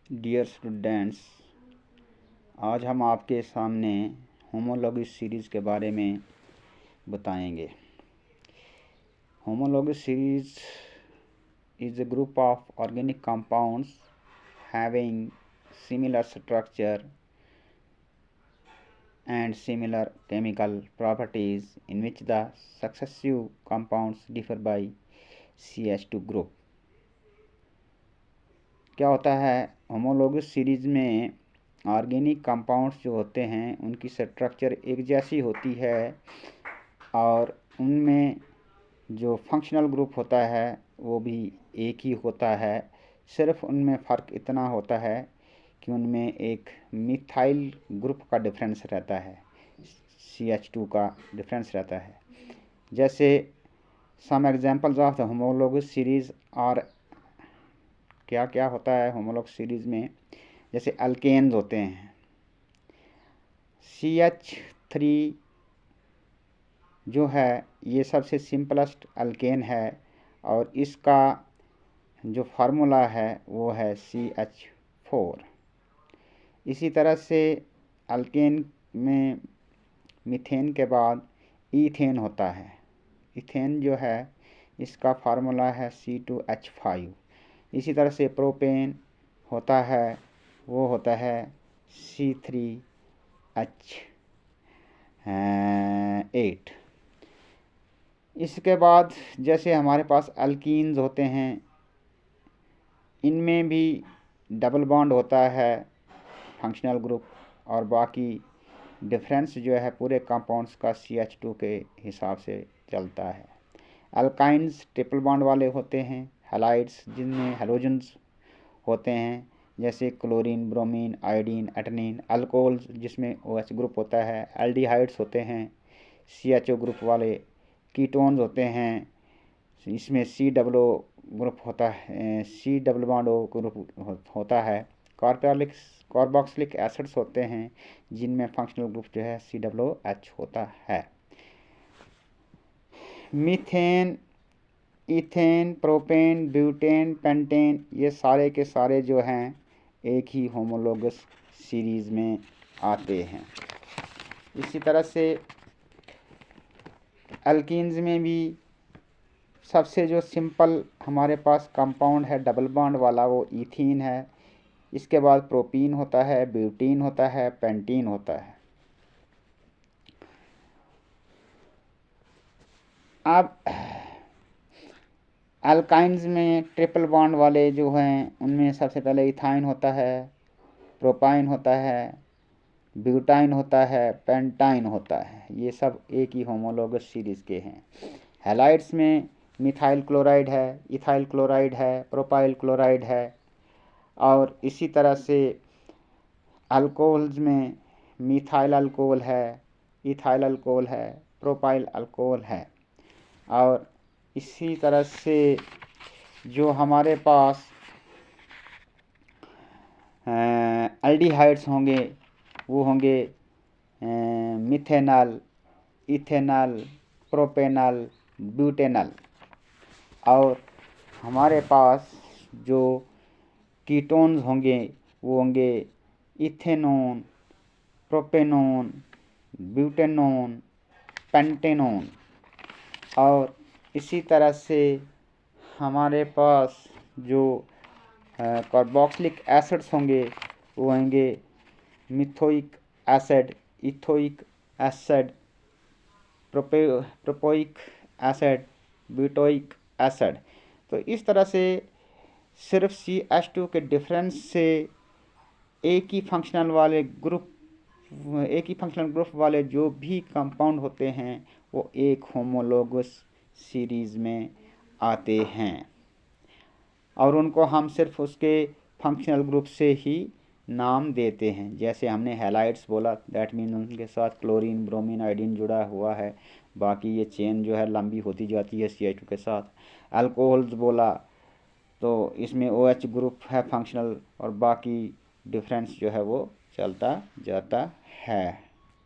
Dear students, आज हम आपके सामने होमोलॉगस सीरीज़ के बारे में बताएंगे। Homologous series is a group of organic compounds having similar structure and similar chemical properties in which the successive compounds differ by CH2 group। क्या होता है, होमोलॉगस सीरीज़ में ऑर्गेनिक कंपाउंड्स जो होते हैं उनकी स्ट्रक्चर एक जैसी होती है और उनमें जो फंक्शनल ग्रुप होता है वो भी एक ही होता है। सिर्फ उनमें फ़र्क इतना होता है कि उनमें एक मिथाइल ग्रुप का डिफरेंस रहता है, CH2 का डिफरेंस रहता है। जैसे some examples of the homologous series और क्या क्या होता है होमोलॉगस सीरीज़ में, जैसे अल्केन्स होते हैं। CH3 जो है ये सबसे सिंपलेस्ट अल्केन है और इसका जो फार्मूला है वो है CH4। इसी तरह से अल्केन में मीथेन के बाद ईथेन होता है। ईथेन जो है इसका फार्मूला है C2H5। इसी तरह से प्रोपेन होता है, वो होता है C3H8। इसके बाद जैसे हमारे पास अल्कीन्स होते हैं, इनमें भी डबल बॉन्ड होता है फंक्शनल ग्रुप, और बाकी डिफरेंस जो है पूरे कंपाउंड्स का CH2 के हिसाब से चलता है। अल्काइन्स ट्रिपल बॉन्ड वाले होते हैं। हैलाइड्स जिनमें हैलोजन्स होते हैं, जैसे क्लोरीन, ब्रोमीन, आयोडीन, एटनीन। अल्कोहल्स जिसमें OH ग्रुप होता है। एल्डिहाइड्स होते हैं CHO ग्रुप वाले। कीटोन्स होते हैं, इसमें COO ग्रुप होता है, C double bond O group होता है। कार्बोक्सिलिक एसिड्स होते हैं जिनमें फंक्शनल ग्रुप जो है COOH होता है। Methane, ethane, propane, butane, pentane, ये सारे के सारे जो हैं एक ही होमोलॉगस सीरीज़ में आते हैं। इसी तरह से अल्कीन्स में भी सबसे जो सिंपल हमारे पास कंपाउंड है डबल बॉन्ड वाला वो ईथीन है। इसके बाद प्रोपीन होता है, ब्यूटीन होता है, पेंटीन होता है। अब अल्काइन्स में ट्रिपल बॉन्ड वाले जो हैं उनमें सबसे पहले इथाइन होता है, प्रोपाइन होता है, ब्यूटाइन होता है, पेंटाइन होता है। ये सब एक ही होमोलॉगस सीरीज़ के हैं। हैलाइड्स में मिथाइल क्लोराइड है, इथाइल क्लोराइड है, प्रोपाइल क्लोराइड है। और इसी तरह से अल्कोहल्स में मिथाइल अल्कोहल है, इथाइल अल्कोहल है, प्रोपाइल अल्कोहल है। और इसी तरह से जो हमारे पास एल्डिहाइड्स होंगे वो होंगे मिथेनल, इथेनल, प्रोपेनल, ब्यूटेनल। और हमारे पास जो कीटोन्स होंगे वो होंगे इथेनोन, प्रोपेनोन, ब्यूटेनोन, पेंटेनोन। और इसी तरह से हमारे पास जो कार्बोक्सिलिक एसिड्स होंगे वो होंगे मिथोइक एसिड, इथोइक एसिड, प्रोपोइक एसिड, ब्यूटोइक एसिड। तो इस तरह से सिर्फ CH2 के डिफरेंस से एक ही फंक्शनल ग्रुप वाले जो भी कंपाउंड होते हैं वो एक होमोलॉगस सीरीज़ में आते हैं और उनको हम सिर्फ उसके फंक्शनल ग्रुप से ही नाम देते हैं। जैसे हमने हैलाइड्स बोला, दैट मीन उनके साथ क्लोरीन, ब्रोमीन, आयोडीन जुड़ा हुआ है। बाकी ये चेन जो है लंबी होती जाती है CH2 के साथ। अल्कोहल्स बोला तो इसमें OH ग्रुप है फंक्शनल, और बाकी डिफरेंस जो है वो चलता जाता है।